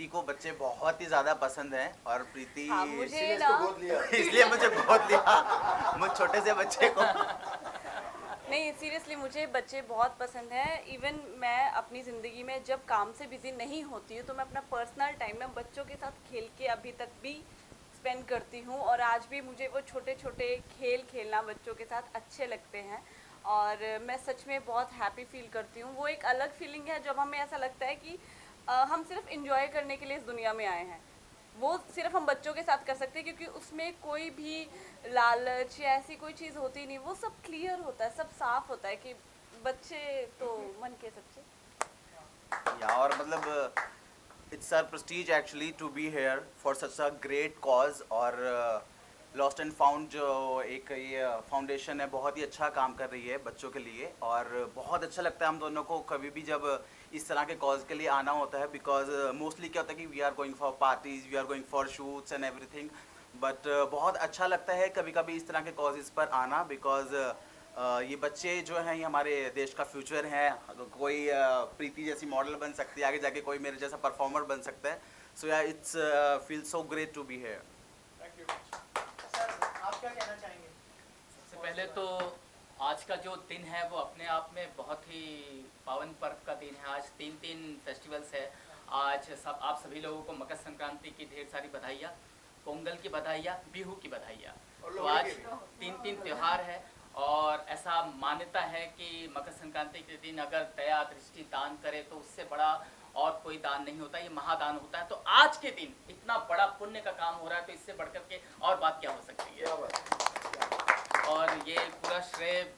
प्रीति को बच्चे बहुत ही ज़्यादा पसंद हैं और प्रीति हाँ, मुझे इसलिए ना इसको गोद लिया इसलिए मुझे गोद लिया मुझ छोटे से बच्चे को। नहीं, सीरियसली मुझे बच्चे बहुत पसंद हैं। इवन मैं अपनी ज़िंदगी में जब काम से बिज़ी नहीं होती हूँ तो मैं अपना पर्सनल टाइम ना बच्चों के साथ खेल के अभी तक भी स्पेंड करती हूँ, और आज भी मुझे वो छोटे छोटे खेल खेलना बच्चों के साथ अच्छे लगते हैं। और मैं सच में बहुत हैप्पी फील करती हूँ। वो एक अलग फीलिंग है जब हमें ऐसा लगता है कि हम सिर्फ इंजॉय करने के लिए इस दुनिया में आए हैं। वो सिर्फ हम बच्चों के साथ कर सकते हैं, क्योंकि उसमें कोई भी लालच या ऐसी कोई चीज़ होती नहीं। वो सब क्लियर होता है, सब साफ होता है कि बच्चे तो मन के सच्चे। या और मतलब it's our prestige actually to be here for such a great cause. और लॉस्ट एंड फाउंड जो एक ये फाउंडेशन है बहुत ही अच्छा काम कर रही है बच्चों के लिए, और बहुत अच्छा लगता है हम दोनों को कभी भी जब इस तरह के कॉज के लिए आना होता है। बिकॉज मोस्टली क्या होता है कि we are going for parties, we are going for shoots and everything, but बहुत अच्छा लगता है कभी कभी इस तरह के कॉजेज़ पर आना। बिकॉज ये बच्चे जो हैं ये हमारे देश का फ्यूचर हैं। कोई प्रीति जैसी मॉडल बन सकती है, आगे जाके कोई मेरे जैसा परफॉर्मर बन सकता है। So yeah it's feel so great to be here. Thank you sir. आप क्या कहना चाहेंगे? सबसे पहले तो आज का जो दिन है वो अपने आप में बहुत ही पावन पर्व का दिन है। आज तीन तीन फेस्टिवल्स है। आज सब आप सभी लोगों को मकर संक्रांति की ढेर सारी बधाइयाँ, पोंगल की बधाइयाँ, बिहू की बधाइयाँ। तो आज तीन तीन त्यौहार है, और ऐसा मान्यता है कि मकर संक्रांति के दिन अगर दया दृष्टि दान करे तो उससे बड़ा और कोई दान नहीं होता, ये महादान होता है। तो आज के दिन इतना बड़ा पुण्य का काम हो रहा है, तो इससे बढ़कर के और बात क्या हो सकती है। और ये पूरा श्रेय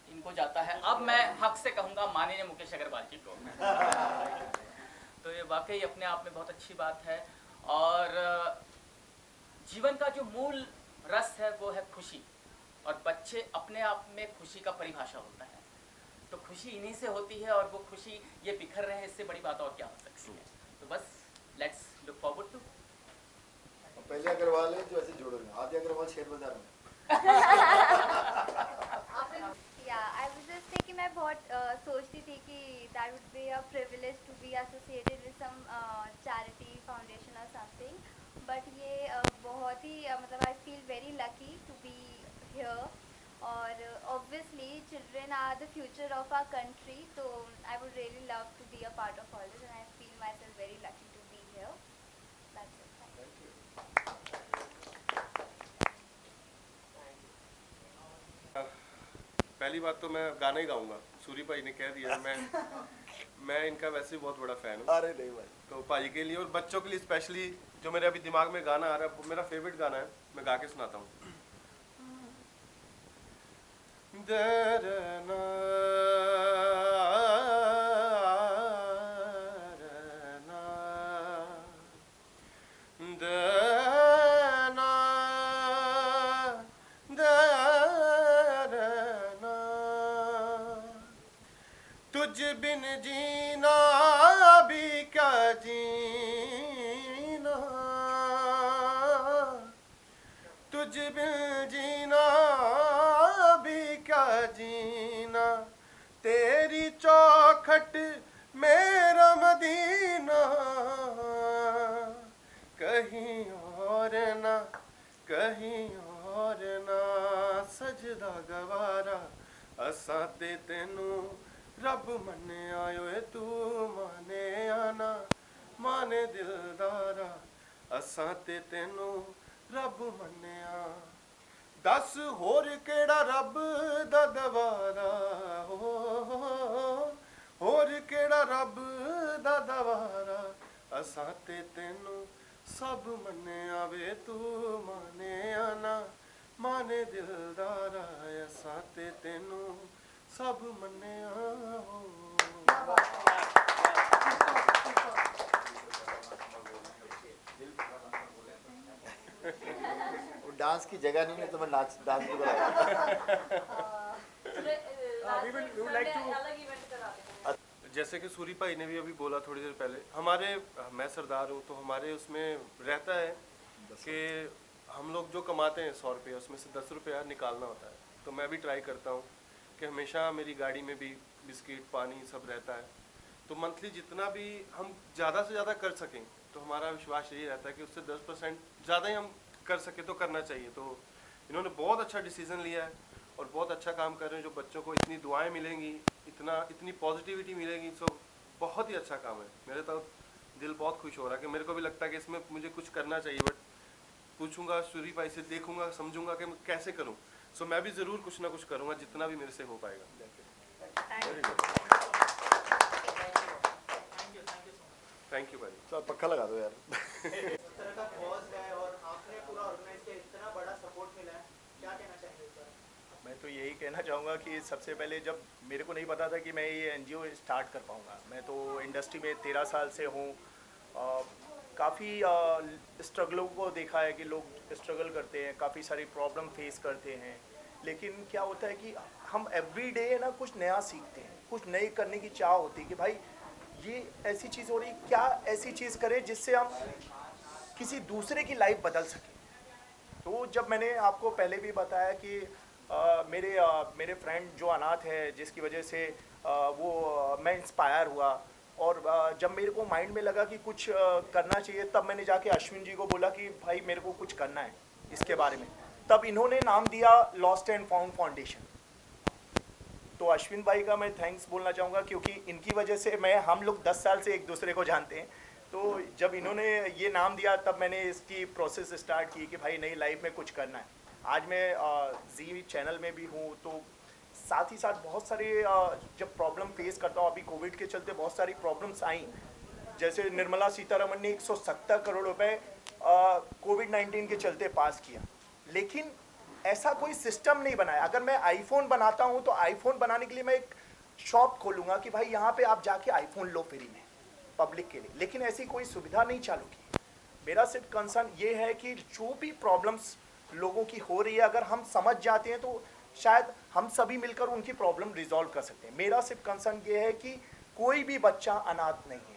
इनको जाता है। अब मैं हक से कहूँगा माननीय मुकेश अग्रवाल जी को। तो ये वाकई अपने आप में बहुत अच्छी बात है। और जीवन का जो मूल रस है वो है खुशी, और बच्चे अपने आप में खुशी का परिभाषा होता है। तो खुशी इन्हीं से होती है, और वो खुशी ये बिखर रहे हैं, इससे बड़ी बात और क्या हो सकती है। तो बस लेट्स लुक फॉरवर्ड टू। पहले अग्रवाल है जो ऐसे जोड़ोगे, आदि अग्रवाल शेयर बाजार में। या आई वाज जस्ट कि मैं बहुत सोचती थी कि that would be a privilege to be associated with some charity foundation और समथिंग, बट ये बहुत ही मतलब I feel very lucky to be here. और obviously children are the future of our country, तो I would really love to be a part of all this, and I feel myself very lucky to be here. That's it. पहली बात तो मैं गाना ही गाऊंगा, सूरी भाई ने कह दिया। मैं इनका वैसे ही बहुत बड़ा फैन हूँ। अरे नहीं भाई, तो भाई के लिए और बच्चों के लिए स्पेशली जो मेरे अभी दिमाग में गाना आ रहा है वो मेरा फेवरेट गाना है, मैं गा के सुनाता हूँ। तुझ बिन जीना भी क्या जीना, तुझ बिन जीना भी क्या जीना, तेरी चौखट मेरा मदीना, कहीं और ना कहीं और ना सजदा गवारा, असां ते तेनू रब मने आयो ए, तू माने आना माने दिलदारा, असां ते तेनू रब मन्निया। दस होर केड़ा रब दा दवारा, होर केड़ा रब दा दवारा, असां ते तेनू सब मन्निया वे, तू माने आना माने दिलदारा, असां ते तेनू सब मन्निया हो। वो डांस की जगह नहीं है तो मैं डांस भी कराऊंगा। जैसे कि सूरी भाई ने भी अभी बोला थोड़ी देर पहले, हमारे मैं सरदार हूँ तो हमारे उसमें रहता है कि हम लोग जो कमाते हैं 100 रुपये, उसमें से 10 रुपया निकालना होता है। तो मैं भी ट्राई करता हूँ कि हमेशा मेरी गाड़ी में भी बिस्किट पानी सब रहता है। तो मंथली जितना भी हम ज़्यादा से ज़्यादा कर सकें तो तो हमारा विश्वास यही रहता है कि उससे 10% ज़्यादा ही हम कर सके तो करना चाहिए। तो इन्होंने बहुत अच्छा डिसीज़न लिया है और बहुत अच्छा काम कर रहे हैं। जो बच्चों को इतनी दुआएं मिलेंगी, इतनी पॉजिटिविटी मिलेगी, सो बहुत ही अच्छा काम है। मेरे तो दिल बहुत खुश हो रहा है कि मेरे को भी लगता है कि इसमें मुझे कुछ करना चाहिए, बट पूछूंगा सूरी भाई से, देखूंगा, समझूंगा कि मैं कैसे करूं। सो मैं भी ज़रूर कुछ ना कुछ करूंगा जितना भी मेरे से हो पाएगा। वेरी गुड, थैंक यू भाई। चल पक्का लगा दो यार। इस तरह का कॉज है और आपने पूरा ऑर्गेनाइज किया, इतना बड़ा सपोर्ट मिला है, क्या कहना चाहेंगे सर? मैं तो यही कहना चाहूँगा कि सबसे पहले जब मेरे को नहीं पता था कि मैं ये एनजीओ स्टार्ट कर पाऊँगा। मैं तो इंडस्ट्री में 13 साल से हूँ। काफ़ी स्ट्रगलों को देखा है कि लोग स्ट्रगल करते हैं, काफ़ी सारी प्रॉब्लम फेस करते हैं, लेकिन क्या होता है कि हम एवरी डे ना कुछ नया सीखते हैं, कुछ नए करने की चाह होती है कि भाई ये ऐसी चीज़ हो रही, क्या ऐसी चीज़ करें जिससे हम किसी दूसरे की लाइफ बदल सकें। तो जब मैंने आपको पहले भी बताया कि मेरे फ्रेंड जो अनाथ है, जिसकी वजह से मैं इंस्पायर हुआ, और जब मेरे को माइंड में लगा कि कुछ करना चाहिए, तब मैंने जाके अश्विन जी को बोला कि भाई मेरे को कुछ करना है इसके बारे में। तब इन्होंने नाम दिया लॉस्ट एंड फाउंड फाउंडेशन। तो अश्विन भाई का मैं थैंक्स बोलना चाहूँगा, क्योंकि इनकी वजह से हम लोग 10 साल से एक दूसरे को जानते हैं। तो जब इन्होंने ये नाम दिया तब मैंने इसकी प्रोसेस स्टार्ट की कि भाई नई लाइफ में कुछ करना है। आज मैं जी चैनल में भी हूँ, तो साथ ही साथ बहुत सारे जब प्रॉब्लम फेस करता हूँ, अभी कोविड के चलते बहुत सारी प्रॉब्लम्स आई, जैसे निर्मला सीतारमण ने 170 करोड़ रुपए कोविड-19 के चलते पास किया, लेकिन ऐसा कोई सिस्टम नहीं बनाया। अगर मैं आईफोन बनाता हूँ तो आईफोन बनाने के लिए मैं एक शॉप खोलूँगा कि भाई यहाँ पे आप जाके आईफोन लो फ्री में पब्लिक के लिए, लेकिन ऐसी कोई सुविधा नहीं चालू की। मेरा सिर्फ कंसर्न ये है कि जो भी प्रॉब्लम्स लोगों की हो रही है, अगर हम समझ जाते हैं तो शायद हम सभी मिलकर उनकी प्रॉब्लम रिजॉल्व कर सकते हैं। मेरा सिर्फ कंसर्न ये है कि कोई भी बच्चा अनाथ नहीं है।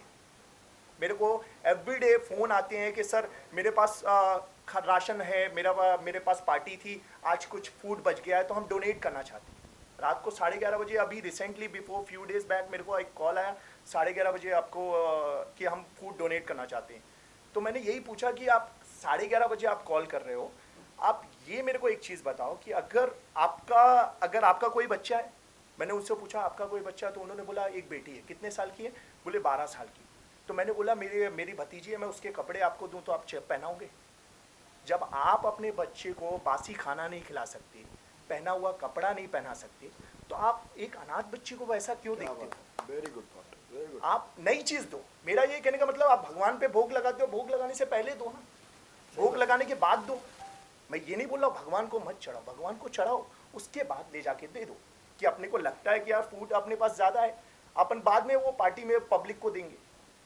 मेरे को एवरीडे फ़ोन आते हैं कि सर मेरे पास राशन है, मेरे पास पार्टी थी, आज कुछ फूड बच गया है तो हम डोनेट करना चाहते हैं। रात को 11:30 बजे, अभी recently before few days back मेरे को एक कॉल आया 11:30 बजे आपको कि हम फूड डोनेट करना चाहते हैं। तो मैंने यही पूछा कि आप 11:30 बजे आप कॉल कर रहे हो, आप ये मेरे को एक चीज़ बताओ कि अगर आपका कोई बच्चा है, मैंने उससे पूछा आपका कोई बच्चा है, तो उन्होंने बोला एक बेटी है। कितने साल की है? बोले 12 साल की। तो मैंने बोला मेरी भतीजी है, मैं उसके कपड़े आपको दूं तो आप पहनाओगे? जब आप अपने बच्चे को बासी खाना नहीं खिला सकते, पहना हुआ कपड़ा नहीं पहना सकते, तो आप एक अनाथ बच्चे को वैसा क्यों देखते हो? Very good thought, very good. आप नई चीज़ दो। मेरा ये कहने का मतलब, आप भगवान पे भोग लगाते हो, भोग लगाने से पहले दो ना, भोग लगाने के बाद दो। मैं ये नहीं बोल रहा भगवान को मत चढ़ाओ, भगवान को चढ़ाओ, उसके बाद ले जाके दे दो। कि अपने को लगता है कि यार फूड अपने पास ज़्यादा है, अपन बाद में वो पार्टी में पब्लिक को देंगे,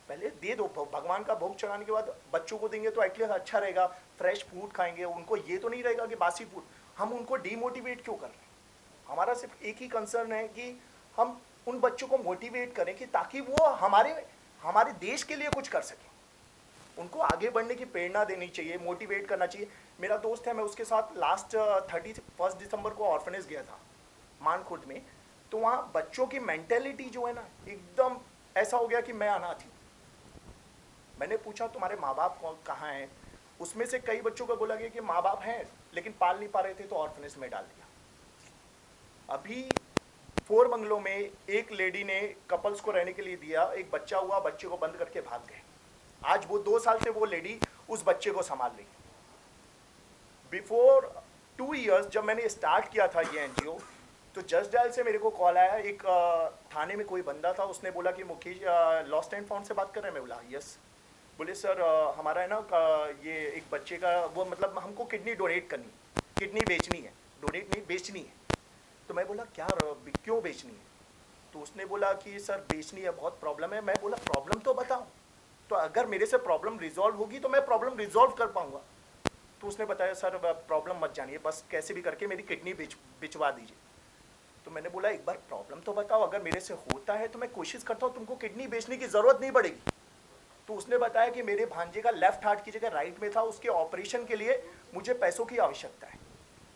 पहले दे दो। भगवान का भोग चढ़ाने के बाद बच्चों को देंगे तो एटलीस्ट अच्छा रहेगा, फ्रेश फूड खाएंगे, उनको ये तो नहीं रहेगा कि बासी फूड। हम उनको डीमोटिवेट क्यों कर रहे हैं? हमारा सिर्फ एक ही कंसर्न है कि हम उन बच्चों को मोटिवेट करें कि ताकि वो हमारे देश के लिए कुछ कर सकें। उनको आगे बढ़ने की प्रेरणा देनी चाहिए, मोटिवेट करना चाहिए। मेरा दोस्त है, मैं उसके साथ लास्ट 31 दिसंबर को ऑर्फनेज गया था मानखुर्द में, तो वहाँ बच्चों की मेंटेलिटी जो है ना, एकदम ऐसा हो गया कि मैं अनाथ हूँ। मैंने पूछा तुम्हारे माँ बाप कहाँ हैं? उसमें से कई बच्चों को बोला गया कि माँ बाप हैं लेकिन पाल नहीं पा रहे थे तो ऑर्फनेज में डाल दिया। अभी 4 बंगलों में एक लेडी ने कपल्स को रहने के लिए दिया, एक बच्चा हुआ, बच्चे को बंद करके भाग गए। आज वो 2 साल से वो लेडी उस बच्चे को संभाल रही है। बिफोर 2 इयर्स जब मैंने स्टार्ट किया था ये एनजीओ, तो जस्ट डायल से मेरे को कॉल आया, एक थाने में कोई बंदा था, उसने बोला कि मुकेश लॉस्ट एंड फाउंड से बात कर रहे हैं? मैं बोला यस। बोले सर हमारा है ना ये एक बच्चे का वो मतलब हमको किडनी डोनेट करनी, किडनी बेचनी है, डोनेट नहीं बेचनी है। तो मैं बोला क्यों बेचनी है? तो उसने बोला कि सर बेचनी है, बहुत प्रॉब्लम है। मैं बोला प्रॉब्लम तो बताओ, तो अगर मेरे से प्रॉब्लम रिजॉल्व होगी तो मैं प्रॉब्लम रिजॉल्व कर पाऊंगा। तो उसने बताया सर प्रॉब्लम मत जानिए, बस कैसे भी करके मेरी किडनी बिचवा दीजिए। तो मैंने बोला एक बार प्रॉब्लम तो बताओ, अगर मेरे से होता है तो मैं कोशिश करता हूँ, तुमको किडनी बेचने की ज़रूरत नहीं पड़ेगी। तो उसने बताया कि मेरे भांजे का लेफ्ट हार्ट की जगह राइट में था, उसके ऑपरेशन के लिए मुझे पैसों की आवश्यकता है।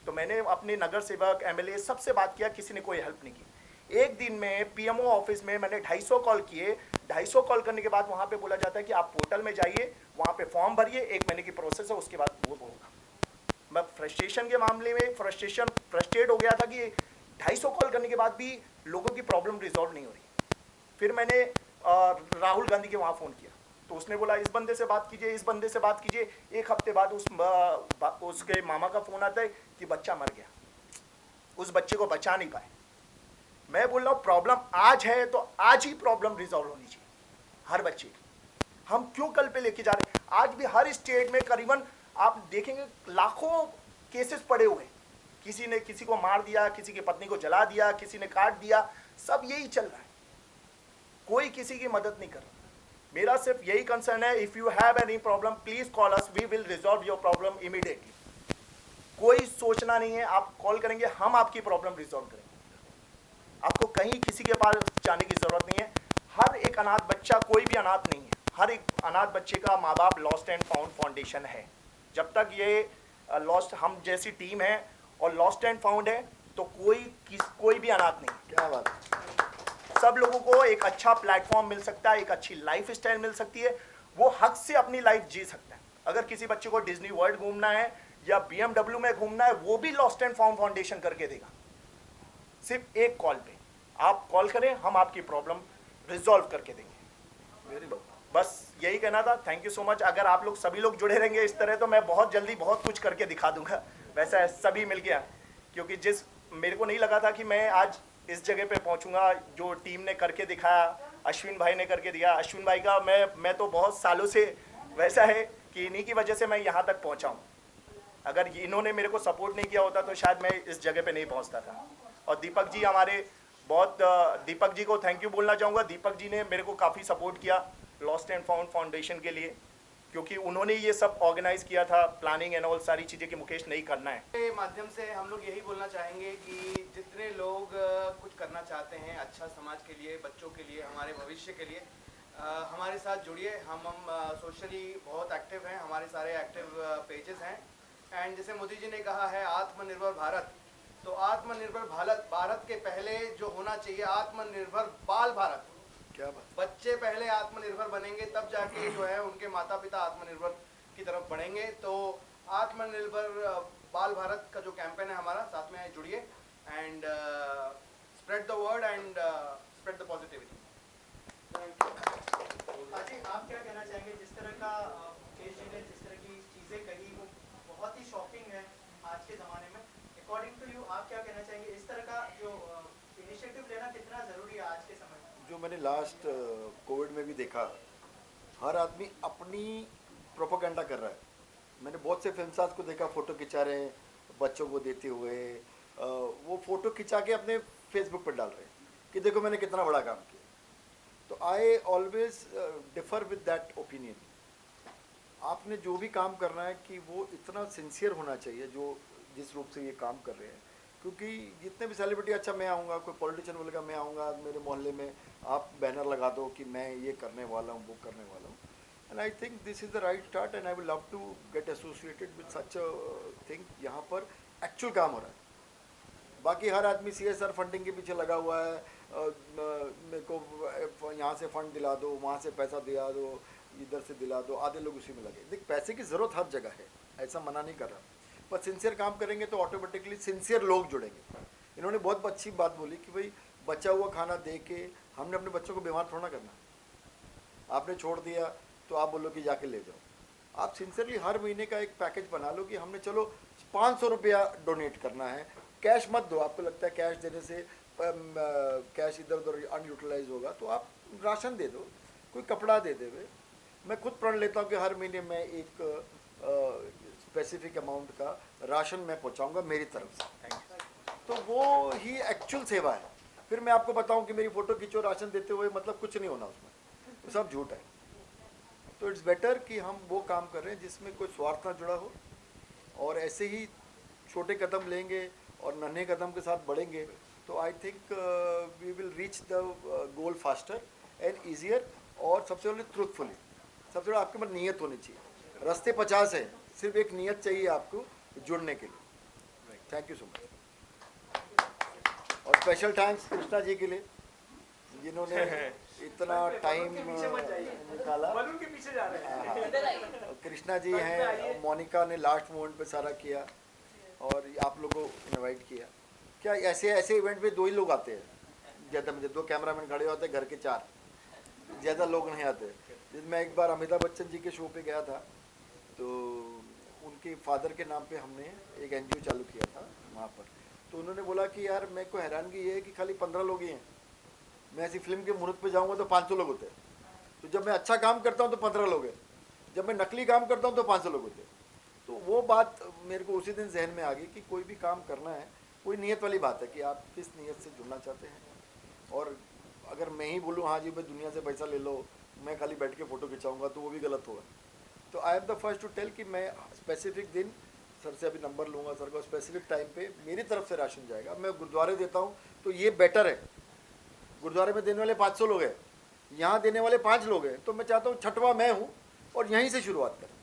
तो मैंने अपने नगर सेवक, एमएलए सबसे बात किया, किसी ने कोई हेल्प नहीं की। एक दिन में पीएमओ ऑफिस में मैंने 250 कॉल किए। 250 कॉल करने के बाद वहाँ पे बोला जाता है कि आप पोर्टल में जाइए, वहाँ पे फॉर्म भरिए, 1 महीने की प्रोसेस है, उसके बाद वो होगा। मैं फ्रस्ट्रेशन के मामले में फ्रस्ट्रेट हो गया था कि 250 कॉल करने के बाद भी लोगों की प्रॉब्लम रिजॉल्व नहीं हो रही। फिर मैंने राहुल गांधी के वहाँ फ़ोन किया, तो उसने बोला इस बंदे से बात कीजिए, इस बंदे से बात कीजिए। 1 हफ्ते बाद उसके मामा का फ़ोन आता है कि बच्चा मर गया, उस बच्चे को बचा नहीं पाए। मैं बोल रहा हूँ प्रॉब्लम आज है तो आज ही प्रॉब्लम रिजॉल्व होनी चाहिए हर बच्चे की। हम क्यों कल पे लेके जा रहे हैं? आज भी हर स्टेट में करीबन आप देखेंगे लाखों केसेस पड़े हुए हैं। किसी ने किसी को मार दिया, किसी की पत्नी को जला दिया, किसी ने काट दिया, सब यही चल रहा है। कोई किसी की मदद नहीं कर रहा। मेरा सिर्फ यही कंसर्न है, if you have any problem please call us, we will resolve your problem immediately. कोई सोचना नहीं है, आप कॉल करेंगे हम आपकी प्रॉब्लम रिजॉल्व करेंगे। आपको कहीं किसी के पास जाने की जरूरत नहीं है। हर एक अनाथ बच्चा, कोई भी अनाथ नहीं है, हर एक अनाथ बच्चे का माँ बाप लॉस्ट एंड फाउंड फाउंडेशन है। जब तक ये लॉस्ट हम जैसी टीम है और लॉस्ट एंड फाउंड है तो कोई भी अनाथ नहीं। क्या बात है। सब लोगों को एक अच्छा प्लेटफॉर्म मिल सकता है, एक अच्छी लाइफ स्टाइल मिल सकती है, वो हक से अपनी लाइफ जी सकता है। अगर किसी बच्चे को डिज्नी वर्ल्ड घूमना है या BMW में घूमना है, वो भी लॉस्ट एंड फाउंड फाउंडेशन करके देगा। सिर्फ एक कॉल पे आप कॉल करें, हम आपकी प्रॉब्लम रिजॉल्व करके देंगे। Very good. बस यही कहना था। Thank you so much. अगर आप लोग सभी लोग जुड़े रहेंगे इस तरह तो मैं बहुत जल्दी बहुत कुछ करके दिखा दूंगा। वैसा सभी मिल गया, क्योंकि जिस मेरे को नहीं लगा था कि मैं आज इस जगह पे पहुंचूंगा, जो टीम ने करके दिखाया, अश्विन भाई ने करके दिया। अश्विन भाई का मैं तो बहुत सालों से वैसा है कि इन्हीं की वजह से मैं यहाँ तक पहुँचा हूँ। अगर इन्होंने मेरे को सपोर्ट नहीं किया होता तो शायद मैं इस जगह पे नहीं पहुँचता था। और दीपक जी हमारे दीपक जी को थैंक यू बोलना चाहूँगा। दीपक जी ने मेरे को काफ़ी सपोर्ट किया लॉस्ट एंड फाउंड फाउंडेशन के लिए, क्योंकि उन्होंने ये सब ऑर्गेनाइज किया था, प्लानिंग एंड ऑल सारी चीज़ें कि मुकेश नहीं करना है। के माध्यम से हम लोग यही बोलना चाहेंगे कि जितने लोग कुछ करना चाहते हैं अच्छा समाज के लिए, बच्चों के लिए, हमारे भविष्य के लिए, हमारे साथ जुड़िए। हम सोशली बहुत एक्टिव हैं, हमारे सारे एक्टिव पेजेस हैं। एंड जैसे मोदी जी ने कहा है आत्मनिर्भर भारत, तो आत्मनिर्भर भारत के पहले जो होना चाहिए आत्मनिर्भर बाल भारत। क्या बात। बच्चे पहले आत्मनिर्भर बनेंगे तब जाके जो है उनके माता पिता आत्मनिर्भर की तरफ बढ़ेंगे। तो आत्मनिर्भर बाल भारत का जो कैंपेन है हमारा, साथ में जुड़िए and spread the word and spread the positivity. Ajay, आप क्या कहना चाहेंगे? जिस तरह का मुकेश जी ने जिस तरह की चीज़ें कही वो बहुत ही शॉकिंग है आज के ज़माने में। अकॉर्डिंग टू यू आप क्या कहना चाहेंगे? इस तरह का जो इनिशिएटिव लेना कितना ज़रूरी है आज के समय में? जो मैंने लास्ट कोविड में भी देखा, हर आदमी अपनी प्रोपेगेंडा कर रहा है। मैंने बहुत से फिल्म स्टार्स को देखा, फ़ोटो खिंचा रहे हैं बच्चों को देते हुए, वो फ़ोटो खिंचा के अपने फेसबुक पर डाल रहे हैं कि देखो मैंने कितना बड़ा काम किया। तो I always differ with that opinion. आपने जो भी काम करना है कि वो इतना सिंसियर होना चाहिए जो जिस रूप से ये काम कर रहे हैं। क्योंकि जितने भी सेलिब्रिटी, अच्छा मैं आऊँगा, कोई पॉलिटिशियन बोलेगा मैं आऊँगा मेरे मोहल्ले में, आप बैनर लगा दो कि मैं ये करने वाला हूँ, वो करने वाला हूँ। And I think this is the right start and I will love to get associated with such a thing. यहाँ पर एक्चुअल काम हो रहा है। बाकी हर आदमी CSR फंडिंग के पीछे लगा हुआ है, मेरे को यहाँ से फंड दिला दो, वहाँ से पैसा दिला दो, इधर से दिला दो, आधे लोग उसी में लगे। देख, पैसे की ज़रूरत हर जगह है, ऐसा मना नहीं कर रहा, पर सिंसियर काम करेंगे तो ऑटोमेटिकली सिंसियर लोग जुड़ेंगे। इन्होंने बहुत अच्छी बात बोली कि भाई बचा हुआ खाना दे के हमने अपने बच्चों को बीमार थोड़ा करना। आपने छोड़ दिया तो आप बोलो कि जाके ले जाओ। आप सिंसियरली हर महीने का एक पैकेज बना लो कि हमने चलो 500 रुपया डोनेट करना है। कैश मत दो, आपको लगता है कैश देने से कैश इधर उधर अनयूटिलाइज होगा, तो आप राशन दे दो, कोई कपड़ा दे देवे। मैं खुद प्रण लेता हूँ कि हर महीने मैं एक स्पेसिफिक अमाउंट का राशन मैं पहुँचाऊँगा मेरी तरफ से। तो वो ही एक्चुअल सेवा है। फिर मैं आपको बताऊँ कि मेरी फ़ोटो खींचो राशन देते हुए, मतलब कुछ नहीं होना उसमें, तो सब झूठ है। तो इट्स बेटर कि हम वो काम कर रहे हैं जिसमें कोई स्वार्थ ना जुड़ा हो, और ऐसे ही छोटे कदम लेंगे और नन्हे कदम के साथ बढ़ेंगे तो I think we will reach the goal faster and easier. और सबसे पहले ट्रूथफुली, सबसे बड़ा आपके पास नीयत होनी चाहिए। रास्ते 50 है, सिर्फ एक नीयत चाहिए आपको जुड़ने के लिए। Thank you so much. और स्पेशल थैंक्स कृष्णा जी के लिए जिन्होंने इतना टाइम निकाला। बलून के पीछे जा रहे हैं। हाँ, कृष्णा जी हैं, मोनिका ने लास्ट मोमेंट पे सारा किया और आप लोगों को इनवाइट किया। क्या ऐसे ऐसे इवेंट में 2 ही लोग आते हैं ज़्यादा, मुझे 2 कैमरामैन खड़े होते हैं, घर के 4, ज़्यादा लोग नहीं आते। जब मैं एक बार अमिताभ बच्चन जी के शो पे गया था तो उनके फादर के नाम पे हमने एक NGO चालू किया था वहाँ पर, तो उन्होंने बोला कि यार मेरे को हैरानगी ये है कि खाली 15 लोग ही हैं, मैं ऐसी फिल्म के मुहूर्त पे जाऊँगा तो 500 लोग होते हैं, तो जब मैं अच्छा काम करता हूँ तो 15 लोग हैं, जब मैं नकली काम करता हूँ तो 500 लोग होते हैं। तो वो बात मेरे को उसी दिन जहन में आ गई कि कोई भी काम करना है, कोई नीयत वाली बात है कि आप किस नीयत से जुड़ना चाहते हैं। और अगर मैं ही बोलूँ हाँ जी मैं दुनिया से पैसा ले लो, मैं खाली बैठ के फ़ोटो खिंचाऊँगा, तो वो भी गलत होगा। तो I am the first to tell कि मैं स्पेसिफिक दिन सर से अभी नंबर लूँगा, सर को स्पेसिफिक टाइम पे मेरी तरफ से राशन जाएगा। मैं गुरुद्वारे देता हूँ तो ये बेटर है, गुरुद्वारे में देने वाले 500 लोग हैं, यहाँ देने वाले 5 लोग हैं, तो मैं चाहता हूँ 6वां मैं हूँ और यहीं से शुरुआत करें।